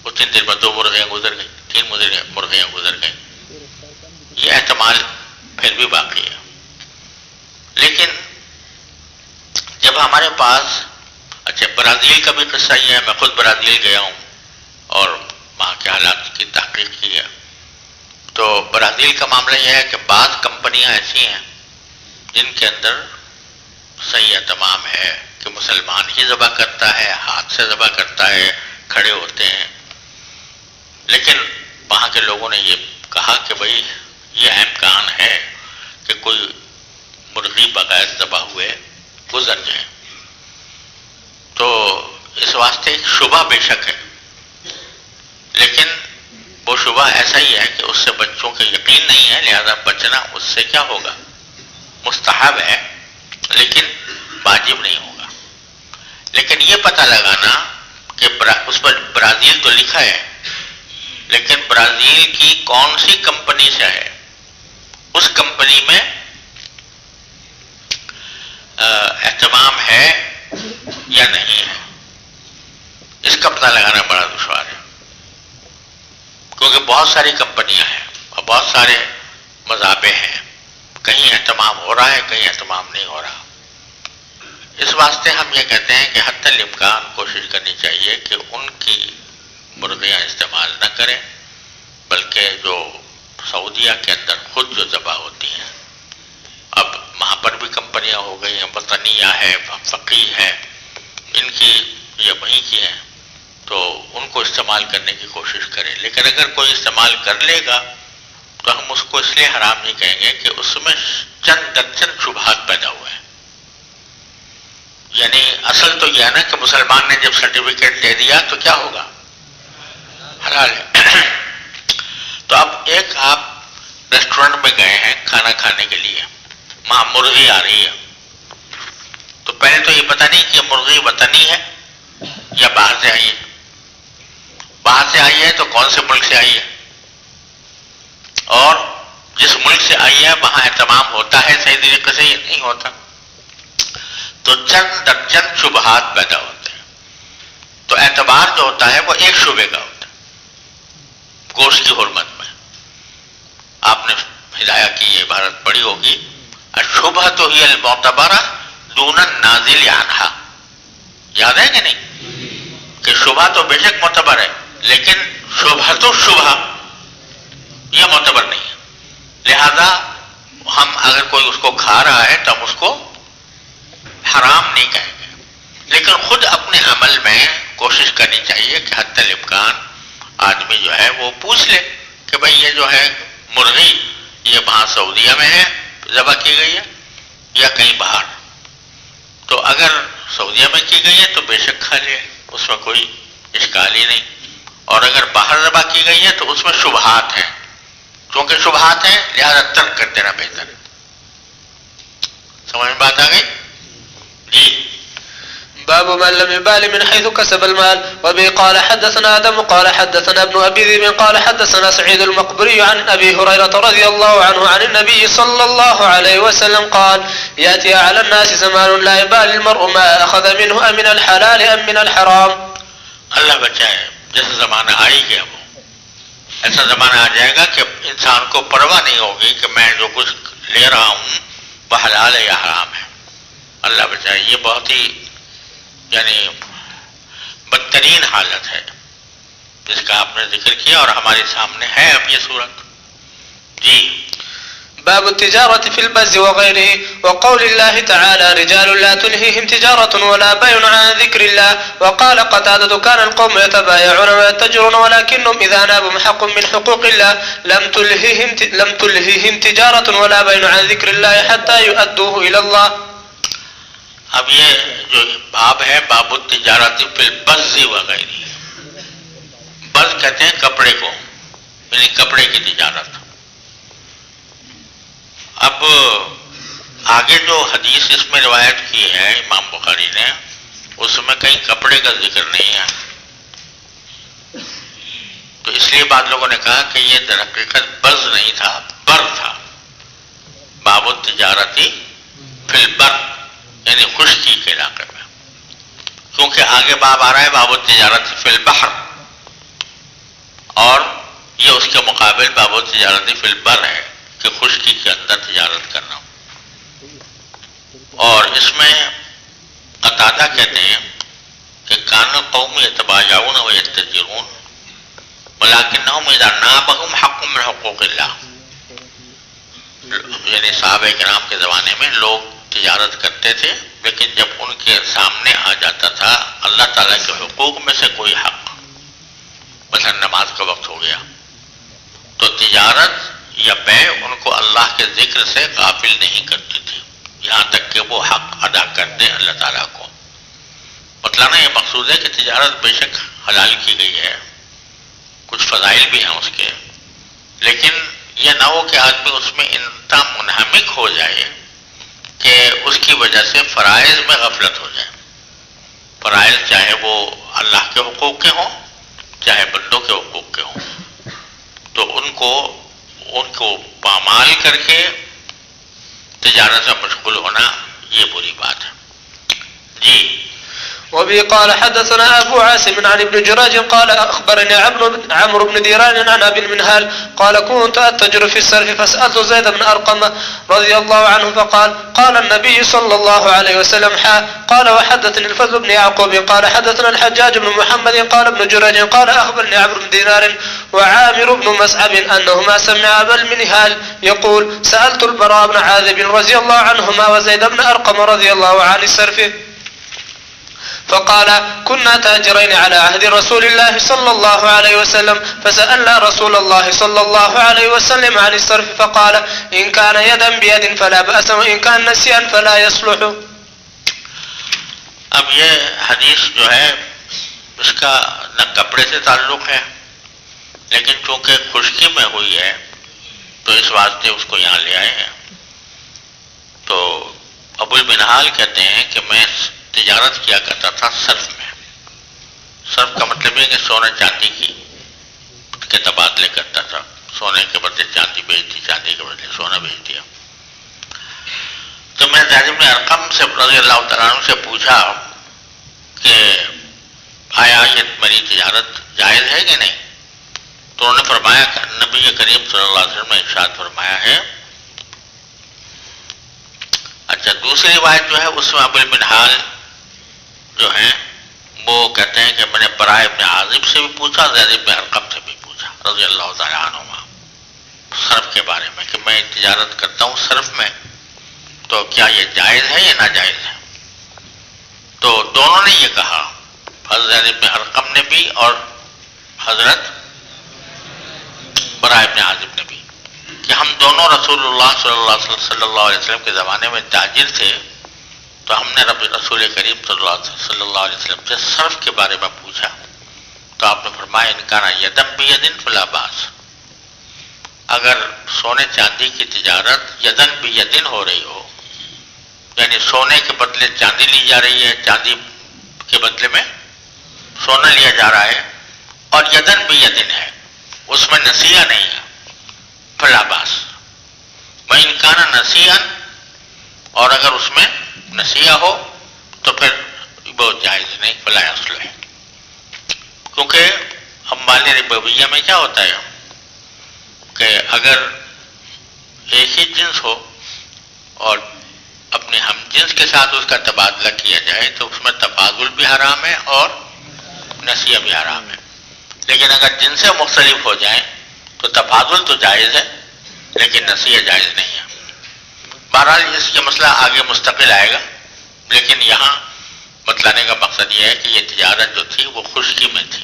Speaker 2: اتنی دیر میں 2 مرغیاں گزر گئی، 3 مرغیاں گزر گئیں، یہ احتمال پھر بھی باقی ہے. لیکن جب ہمارے پاس، اچھا برازیل کا بھی قصہ یہ ہے، میں خود برازیل گیا ہوں اور وہاں کے حالات کی تحقیق کی ہے. تو برازیل کا معاملہ یہ ہے کہ بعض کمپنیاں ایسی ہیں جن کے اندر صحیح اہتمام ہے کہ مسلمان ہی ذبح کرتا ہے، ہاتھ سے ذبح کرتا ہے، کھڑے ہوتے ہیں. لیکن وہاں کے لوگوں نے یہ کہا کہ بھئی یہ امکان ہے کہ کوئی مرغی بغیر ذبح ہوئے گزر جائے. تو اس واسطے ایک شبہ بے شک ہے، لیکن وہ شبہ ایسا ہی ہے کہ اس سے بچوں کے یقین نہیں ہے، لہذا بچنا اس سے کیا ہوگا، مستحب ہے لیکن واجب نہیں ہوگا. لیکن یہ پتہ لگانا کہ اس پر برازیل تو لکھا ہے، لیکن برازیل کی کون سی کمپنی سے ہے، اس کمپنی میں اہتمام ہے یا نہیں ہے، اس کا پتہ لگانا بڑا دشوار ہے. کیونکہ بہت ساری کمپنیاں ہیں اور بہت سارے مذاہب ہیں، کہیں اہتمام ہو رہا ہے، کہیں اہتمام نہیں ہو رہا. اس واسطے ہم یہ کہتے ہیں کہ حتی الامکان کوشش کرنی چاہیے کہ ان کی مرغیاں استعمال نہ کریں، بلکہ جو سعودیہ کے اندر خود جو ذبح ہوتی ہیں، اب وہاں پر بھی کمپنیاں ہو گئی ہیں، وطنیہ ہے، فقیہ ہے، ان کی یہ وہیں کی ہیں، تو ان کو استعمال کرنے کی کوشش کریں. لیکن اگر کوئی استعمال کر لے گا تو ہم اس کو اس لیے حرام نہیں کہیں گے کہ اس میں چند درجن شبہات پیدا ہوئے ہیں. یعنی اصل تو یہ ہے نا کہ مسلمان نے جب سرٹیفکیٹ دے دیا تو کیا ہوگا، حلال ہے. تو اب ایک آپ ریسٹورنٹ میں گئے ہیں کھانا کھانے کے لیے، وہاں مرغی آ رہی ہے، تو پہلے تو یہ پتہ نہیں کہ مرغی وطنی ہے یا باہر سے آئی ہے. باہر سے آئی ہے تو کون سے ملک سے آئی ہے، اور جس ملک سے آئی ہے وہاں اہتمام ہوتا ہے صحیح طریقے سے یہ نہیں ہوتا. تو چند درجن شبہات پیدا ہوتے ہیں. تو اعتبار جو ہوتا ہے وہ ایک شبے کا ہوتا ہے گوشت کی حرمت میں. آپ نے ہدایہ کی یہ عبارت پڑھی ہوگی، الشبہۃ ہی المعتبرہ دون النازل عنہا. یاد ہے کہ نہیں کہ شبہ تو بے شک معتبر ہے، لیکن شبہۃ الشبہ یہ معتبر نہیں ہے. لہذا ہم اگر کوئی اس کو کھا رہا ہے تو ہم اس کو حرام نہیں کہیں گے، لیکن خود اپنے عمل میں کوشش کرنی چاہیے کہ حتی الامکان آدمی جو ہے وہ پوچھ لے کہ بھئی یہ جو ہے مرغی یہ وہاں سعودیہ میں ہے ذبح کی گئی ہے یا کہیں باہر. تو اگر سعودیہ میں کی گئی ہے تو بے شک کھا لے، اس میں کوئی اشکال ہی نہیں. اور اگر باہر ذبح کی گئی ہے تو اس میں شبہات ہیں، کیونکہ شبہات ہیں لہذا ترک کر دینا بہتر ہے. سمجھ میں بات آ گئی؟ جی.
Speaker 3: باب من لم يبال من حيث كسب المال. وبه قال حدثنا آدم قال حدثنا ابن أبي ذئب قال حدثنا سعيد المقبري عن أبي هريرة رضي الله عنه عن النبي صلى الله عليه وسلم قال يأتي على الناس زمان لا يبال المرء ما أخذ منه أمن الحلال أم من الحرام.
Speaker 2: اللہ بچائے، جیسا زمانہ آ ہی گیا وہ ایسا زمانہ آ جائے گا کہ انسان کو پرواہ نہیں ہوگی کہ میں جو کچھ لے رہا ہوں وہ حلال ہے یا حرام ہے. اللہ بچائے، یہ بہت ہی یعنی بدترین حالت ہے جس کا آپ نے ذکر کیا اور ہمارے سامنے ہے اب یہ صورت. جی.
Speaker 3: باب التجارة في البز وغيره. وقول الله تعالى رجال لا تلهيهم تجارة ولا بيع عن ذكر الله. وقال قتادة كان القوم يتبايعون ويتجرون ولكنهم إذا نابوا حق من حقوق الله لم تلهيهم تجارة ولا بيع عن ذكر الله حتى يؤدوه إلى الله.
Speaker 2: اب یہ جو باب ہے باب التجارت فی البز وغیرہ. بز کہتے ہیں کپڑے کو، یعنی کپڑے کی تجارت. اب آگے جو حدیث اس میں روایت کی ہے امام بخاری نے، اس میں کہیں کپڑے کا ذکر نہیں ہے، تو اس لیے بعض لوگوں نے کہا کہ یہ در حقیقت بز نہیں تھا، بر تھا. باب التجارتی فی البر یعنی خشکی کے علاقے میں. کیونکہ آگے باب آ رہا ہے باب التجارت فی البحر، اور یہ اس کے مقابل باب التجارت فی البر ہے کہ خشکی کے اندر تجارت کرنا. اور اس میں قتادہ کہتے ہیں کہ کان القوم یتبایعون و یتجرون ولکنہم اذا نابہم حق من حقوق اللہ. یعنی صحابہ کرام کے زمانے میں لوگ تجارت کرتے تھے، لیکن جب ان کے سامنے آ جاتا تھا اللہ تعالیٰ کے حقوق میں سے کوئی حق، مثلا نماز کا وقت ہو گیا، تو تجارت یا بیع ان کو اللہ کے ذکر سے غافل نہیں کرتی تھی یہاں تک کہ وہ حق ادا کر دیں اللہ تعالیٰ کو. بتلانا یہ مقصود ہے کہ تجارت بے شک حلال کی گئی ہے، کچھ فضائل بھی ہیں اس کے، لیکن یہ نہ ہو کہ آدمی اس میں انتا منہمک ہو جائے کہ اس کی وجہ سے فرائض میں غفلت ہو جائے. فرائض چاہے وہ اللہ کے حقوق کے ہوں چاہے بندوں کے حقوق کے ہوں، تو ان کو پامال کر کے تجارت میں مشغول ہونا یہ بری بات ہے. جی.
Speaker 3: وبه قال حدثنا أبو عاصم عن ابن جراج قال أخبرني عمرو بن ديران عن أبي المنهال قال كنت أتجر في السرف فسألت زيد بن أرقم رضي الله عنه فقال قال النبي صلى الله عليه وسلم قال وحدثني الفضل بن يعقوب قال حدثنا الحجاج بن محمد قال ابن جراج قال أخبرني عمرو بن دينار وعامر بن مسعب أنهما سمع أبا المنهال يقول سألت البراء بن عازب رضي الله عنهما وزيد بن أرقم رضي الله عن السرف فقال كنا تاجرين على عهد رسول الله صلى الله عليه وسلم فسألنا رسول الله صلى الله عليه وسلم عن الصرف فقال إن كان يدا بيد فلا بأس وإن كان نسيا فلا يصلح.
Speaker 2: اب یہ حدیث جو ہے اس کا نہ کپڑے سے تعلق ہے، لیکن چونکہ خشکی میں ہوئی ہے تو اس واسطے اس کو یہاں لے آئے ہیں. تو ابو المنہال کہتے ہیں کہ میں تجارت کیا کرتا تھا صرف میں. صرف کا مطلب ہے کہ سونے چاندی کے تبادلے کرتا تھا، سونے کے بدلے چاندی بیچ دی، چاندی کے بدلے سونا بیچ دیا. تو میں زید بن ارقم سے رضی اللہ تعالیٰ عنہ سے پوچھا کہ آیا یہ میری تجارت جائز ہے کہ نہیں؟ تو انہوں نے فرمایا کہ نبی کریم صلی اللہ علیہ وسلم نے ارشاد فرمایا ہے. اچھا، دوسری روایت جو ہے اس میں ابو المنہال جو ہیں وہ کہتے ہیں کہ میں نے براء ابن عازب سے بھی پوچھا، زید بن ارقم سے بھی پوچھا رضی اللہ تعالیٰ عنہما صرف کے بارے میں کہ میں تجارت کرتا ہوں صرف میں، تو کیا یہ جائز ہے یا ناجائز ہے؟ تو دونوں نے یہ کہا، حضرت زید بن ارقم نے بھی اور حضرت براء ابن عازب نے بھی، کہ ہم دونوں رسول اللہ صلی اللہ علیہ وسلم کے زمانے میں تاجر تھے، تو ہم نے رسول کریم صلی اللہ علیہ وسلم سے صرف کے بارے میں پوچھا، تو آپ نے فرمایا ان کان یدم بیدن فلا باس، اگر سونے چاندی کی تجارت یدن بیدن ہو رہی ہو، یعنی سونے کے بدلے چاندی لی جا رہی ہے، چاندی کے بدلے میں سونا لیا جا رہا ہے، اور یدن بیدن ہے، اس میں نسیہ نہیں ہے، فلا باس. وَإِن كَانَ نَسِيًّا، اور اگر اس میں نسیہ ہو تو پھر وہ جائز نہیں، فلا یصلح. کیونکہ اموال ربویہ میں کیا ہوتا ہے کہ اگر ایک ہی جنس ہو اور اپنے ہم جنس کے ساتھ اس کا تبادلہ کیا جائے تو اس میں تفاضل بھی حرام ہے اور نسیہ بھی حرام ہے. لیکن اگر جنسیں مختلف ہو جائیں تو تفاضل تو جائز ہے لیکن نسیہ جائز نہیں ہے. بہرحال یہ مسئلہ آگے مستقل آئے گا، لیکن یہاں بتلانے کا مقصد یہ ہے کہ یہ تجارت جو تھی وہ خشکی میں تھی.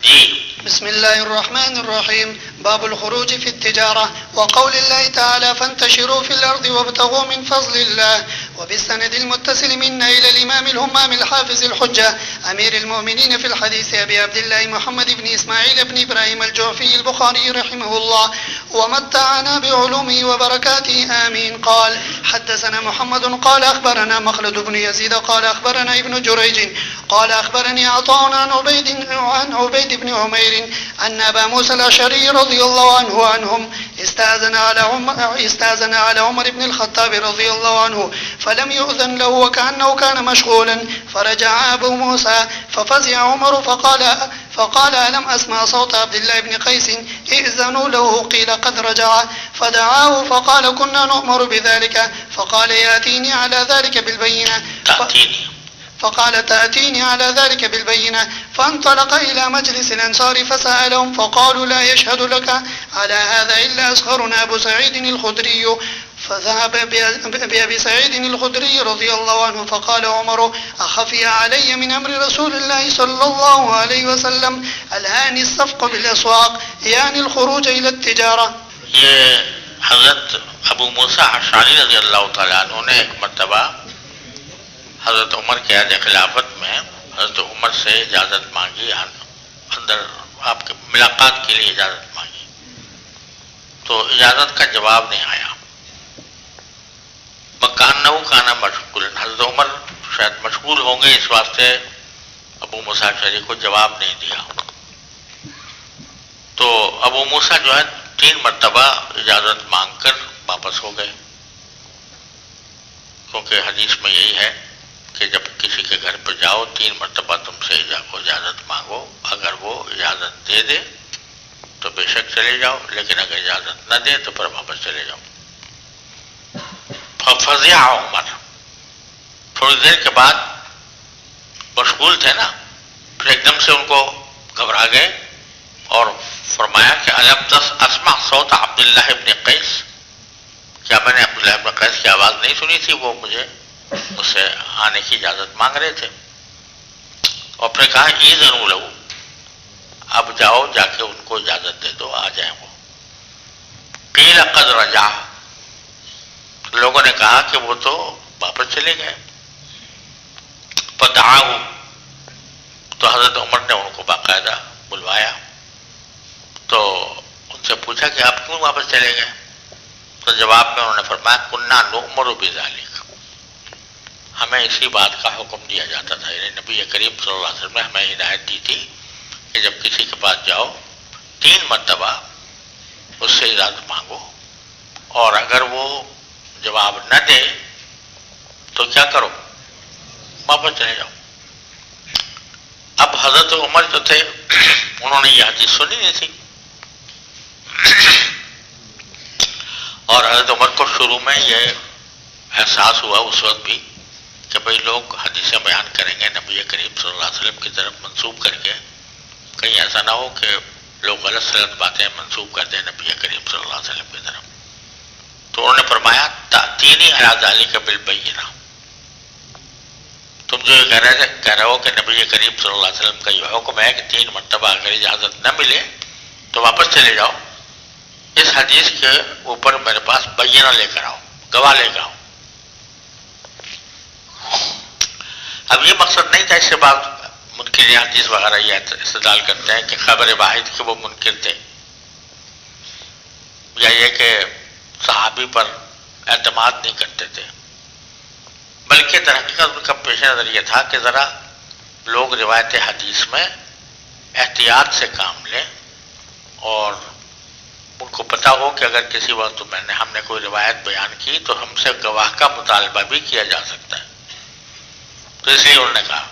Speaker 2: جی.
Speaker 5: بسم الله الرحمن الرحيم. باب الخروج في التجارة. وقول الله تعالى فانتشروا في الأرض وابتغوا من فضل الله. وبالسند المتصل منا إلى الإمام الهمام الحافظ الحجة أمير المؤمنين في الحديث أبي عبد الله محمد بن إسماعيل بن إبراهيم الجعفي البخاري رحمه الله ومتعنا بعلومه وبركاته آمين. قال حدثنا محمد قال أخبرنا مخلد بن يزيد قال أخبرنا ابن جريج قال أخبرني عطاء عن عبيد بن عمير أن أبا موسى الأشعري رضي الله عنهم استأذن على عمر بن الخطاب رضي الله عنه فلم يؤذن له وكأنه كان مشغولا، فرجع أبو موسى ففزع عمر فقال ألم أسمع صوت عبد الله بن قيس ائذنوا له، قيل قد رجع، فدعاه فقال كنا نؤمر بذلك، فقال يأتيني على ذلك بالبينة، فقال تأتيني على ذلك بالبينة، فانطلق إلى مجلس الأنصار فسألهم فقالوا لا يشهد لك على هذا إلا أصغرنا أبو سعيد الخدري، فذهب بأبي سعيد الخدري رضي الله عنه، فقال عمر أخفي علي من أمر رسول الله صلى الله عليه وسلم الهاني الصفق بالأسواق، يعني الخروج إلى التجارة.
Speaker 2: یہ حضرت ابو موسیٰ اشعری رضی اللہ تعالیٰ عنہ نے ایک مرتبہ حضرت عمر کے عہد خلافت میں حضرت عمر سے اجازت مانگی، اندر آپ کے ملاقات کے لیے اجازت مانگی، تو اجازت کا جواب نہیں آیا. مکانہ کانا مشغول، حضرت عمر شاید مشغول ہوں گے، اس واسطے ابو موسیٰ اشعری کو جواب نہیں دیا. تو ابو موسیٰ جو ہے 3 مرتبہ اجازت مانگ کر واپس ہو گئے، کیونکہ حدیث میں یہی ہے کہ جب کسی کے گھر پہ جاؤ 3 مرتبہ تم سے اجازت مانگو، اگر وہ اجازت دے دے تو بے شک چلے جاؤ، لیکن اگر اجازت نہ دے تو پھر واپس چلے جاؤ. ففزع عمر، تھوڑی دیر کے بعد مشغول تھے نا، پھر ایک دم سے ان کو گھبرا گئے اور فرمایا کہ الم اسمع صوت عبداللہ ابن قیس، کیا میں نے عبداللہ ابن قیس کی آواز نہیں سنی تھی؟ وہ مجھے اس سے آنے کی اجازت مانگ رہے تھے. اور پھر کہا ایذنوا لہ، اب جاؤ جا کے ان کو اجازت دے دو، آ جائیں وہ. قیل قد رجع، لوگوں نے کہا کہ وہ تو واپس چلے گئے. فدعاہ، تو حضرت عمر نے ان کو باقاعدہ بلوایا، تو ان سے پوچھا کہ آپ کیوں واپس چلے گئے؟ تو جواب میں انہوں نے فرمایا کنا نؤمر بذلک، ہمیں اسی بات کا حکم دیا جاتا تھا، یعنی نبی کریم صلی اللہ علیہ وسلم نے ہمیں ہدایت دی تھی کہ جب کسی کے پاس جاؤ 3 مرتبہ اس سے اجازت مانگو، اور اگر وہ جواب نہ دے تو کیا کرو؟ واپس چلے جاؤ. اب حضرت عمر جو تھے انہوں نے یہ حدیث سنی نہیں تھی، اور حضرت عمر کو شروع میں یہ احساس ہوا اس وقت بھی کہ بھئی لوگ حدیثیں بیان کریں گے نبی کریم صلی اللہ علیہ وسلم کی طرف منسوب کر کے، کہیں ایسا نہ ہو کہ لوگ غلط سلط باتیں منسوب کر دیں نبی کریم صلی اللہ علیہ وسلم کی طرف. تو انہوں نے فرمایا تأتینی علی ذلک بالبینہ، تم جو کہہ رہے ہو کہ نبی کریم صلی اللہ علیہ وسلم کا یہ حکم ہے کہ 3 مرتبہ اگر اجازت نہ ملے تو واپس چلے جاؤ، اس حدیث کے اوپر میرے پاس بینہ لے کر آؤ، گواہ لے کر آؤ. اب یہ مقصد نہیں تھا، اس سے بعد منکر حدیث وغیرہ یہ استدلال کرتے ہیں کہ خبر واحد کے وہ منکر تھے، یا یہ کہ صحابی پر اعتماد نہیں کرتے تھے، بلکہ در حقیقت ان کا پیش نظر یہ تھا کہ ذرا لوگ روایت حدیث میں احتیاط سے کام لیں، اور ان کو پتہ ہو کہ اگر کسی وقت ہم نے کوئی روایت بیان کی تو ہم سے گواہ کا مطالبہ بھی کیا جا سکتا ہے. تو اس لیے انہوں نے کہا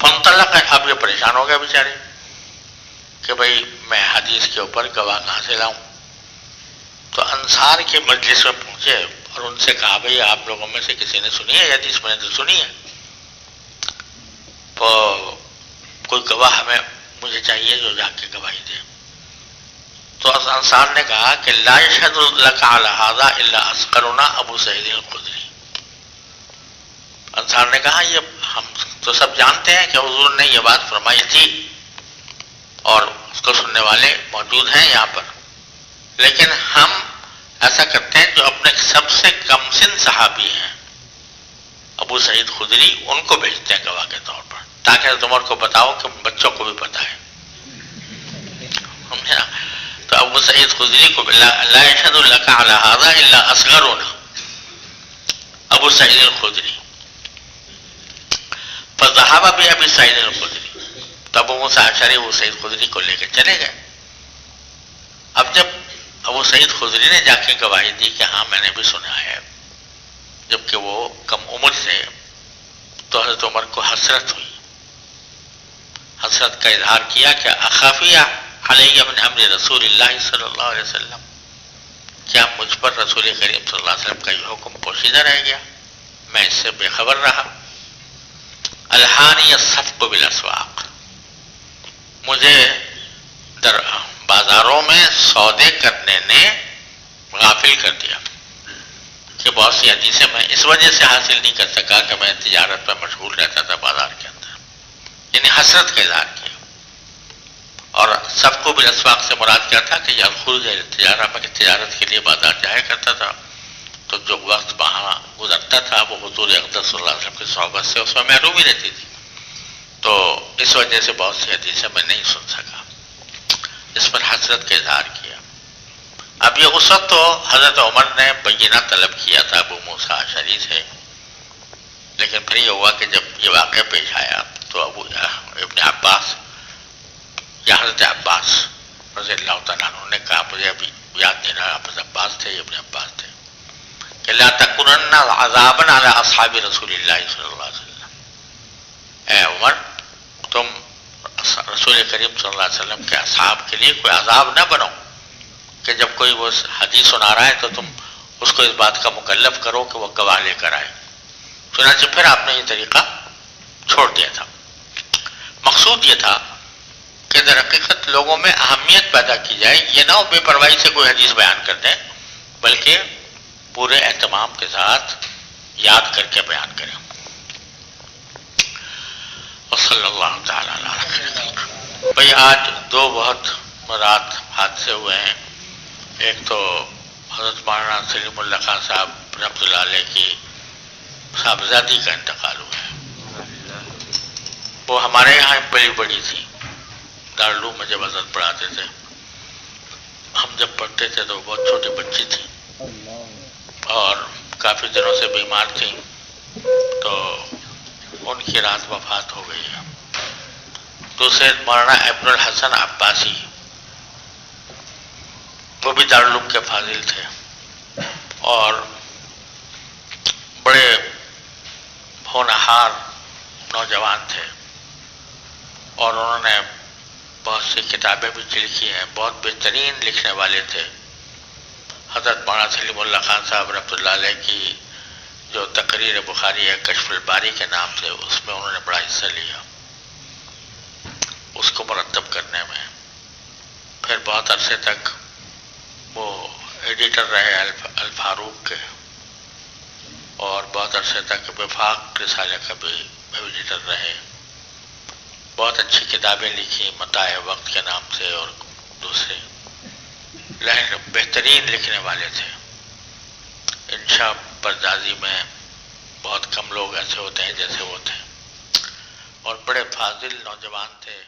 Speaker 2: فانطلق، اب یہ پریشان ہو گئے بیچارے کہ بھئی میں حدیث کے اوپر گواہ کہاں سے لاؤں. تو انصار کے مجلس میں پہنچے اور ان سے کہا بھئی آپ لوگوں میں سے کسی نے سنی ہے یہ حدیث؟ میں نے تو سنی ہے، تو کوئی گواہ مجھے چاہیے جو جا کے گواہی دے. تو انصار نے کہا کہ لا یشہد لک علی ھذا الا اصغرنا ابو سعید الخدری. انصار نے کہا یہ ہم تو سب جانتے ہیں کہ حضور نے یہ بات فرمائی تھی اور اس کو سننے والے موجود ہیں یہاں پر، لیکن ہم ایسا کرتے ہیں جو اپنے سب سے کم سن صحابی ہیں ابو سعید خدری، ان کو بھیجتے ہیں گواہ کے طور پر، تاکہ حضرت عمر کو بتاؤ کہ بچوں کو بھی پتہ ہے. تو ابو سعید خدری کو لا یشہد لک علی ھذا الا اصغرنا ابو سعید الخدری. فذهب بأبي سعید الخدری، تو ابو موسیٰ اشعری ابو سعید خدری کو لے کے چلے گئے. اب جب ابو سعید خدری نے جا کے گواہی دی کہ ہاں میں نے بھی سنا ہے، جبکہ وہ کم عمر تھے، تو حضرت عمر کو حسرت ہوئی، حسرت کا اظہار کیا کہ اخافیہ علیہ من امر رسول اللہ صلی اللہ علیہ وسلم، کیا مجھ پر رسول کریم صلی اللہ علیہ وسلم کا یہ حکم پوشیدہ رہ گیا، میں اس سے بے خبر رہا۔ الحانی الصفق بالاسواق، مجھے در بازاروں میں سودے کرنے نے غافل کر دیا کہ بہت سی حدیثیں میں اس وجہ سے حاصل نہیں کر سکا کہ میں تجارت میں مشغول رہتا تھا بازار کے اندر، یعنی حسرت کا اظہار کیا۔ اور سب کو بالاسواق سے مراد کیا تھا کہ یہ الخروج تجارت میں تجارت کے لیے بازار جایا کرتا تھا، تو جو وقت وہاں گزرتا تھا وہ حضور اقدس صلی اللہ علیہ وسلم کی صحبت سے اس میں محروم ہی رہتی تھی، تو اس وجہ سے بہت سی حدیثیں میں نہیں سن سکا، اس پر حسرت کا اظہار کیا۔ اب یہ اس وقت تو حضرت عمر نے بینہ طلب کیا تھا ابو موسیٰ اشعری سے، لیکن پھر یہ ہوا کہ جب یہ واقعہ پیش آیا تو ابن عباس یا حضرت عباس رضی اللہ تعالیٰ عنہ نے کہا، مجھے ابھی یاد نہیں رہا حضرت عباس تھے یا ابن عباس تھے، کہ لا تکونن عذابا علی اصحاب رسول اللہ صلی اللہ علیہ وسلم، اے عمر تم رسول کریم صلی اللہ علیہ وسلم کے اصحاب کے لیے کوئی عذاب نہ بنو، کہ جب کوئی وہ حدیث سنا رہا ہے تو تم اس کو اس بات کا مکلف کرو کہ وہ گواہ لے کر آئے۔ چنانچہ پھر آپ نے یہ طریقہ چھوڑ دیا تھا۔ مقصود یہ تھا کہ در حقیقت لوگوں میں اہمیت پیدا کی جائے، یہ نہ ہو بے پرواہی سے کوئی حدیث بیان کر دیں، بلکہ پورے اہتمام کے ساتھ یاد کر کے بیان کریں۔ وصلی اللہ تعالیٰ علیہ وسلم۔ بھئی آج دو بہت رات حادثے ہوئے ہیں، ایک تو حضرت مولانا سلیم اللہ خان صاحب رحمۃ اللہ علیہ کی صاحبزادی کا انتقال ہوا ہے، وہ ہمارے یہاں بڑی تھی، دارالعلوم میں جب حضرت پڑھاتے تھے، ہم جب پڑھتے تھے تو بہت چھوٹی بچی تھی اور کافی دنوں سے بیمار تھی، تو ان کی رات وفات ہو گئی ہے۔ دوسرے مولانا ابن الحسن عباسی، وہ بھی دارالعلوم کے فاضل تھے اور بڑے ہونہار نوجوان تھے، اور انہوں نے بہت سی کتابیں بھی لکھی ہیں، بہت بہترین لکھنے والے تھے۔ حضرت مولانا سلیم اللہ خان صاحب رحمۃ اللہ علیہ کی جو تقریر بخاری ہے کشف الباری کے نام سے، اس میں انہوں نے بڑا حصہ لیا، اس کو مرتب کرنے میں۔ پھر بہت عرصے تک وہ ایڈیٹر رہے الفاروق کے، اور بہت عرصے تک وفاق رسالہ کا بھی ایڈیٹر رہے۔ بہت اچھی کتابیں لکھی، متاع وقت کے نام سے اور دوسرے، بہترین لکھنے والے تھے۔ انشاء بردازی میں بہت کم لوگ ایسے ہوتے ہیں جیسے وہ تھے، اور بڑے فاضل نوجوان تھے۔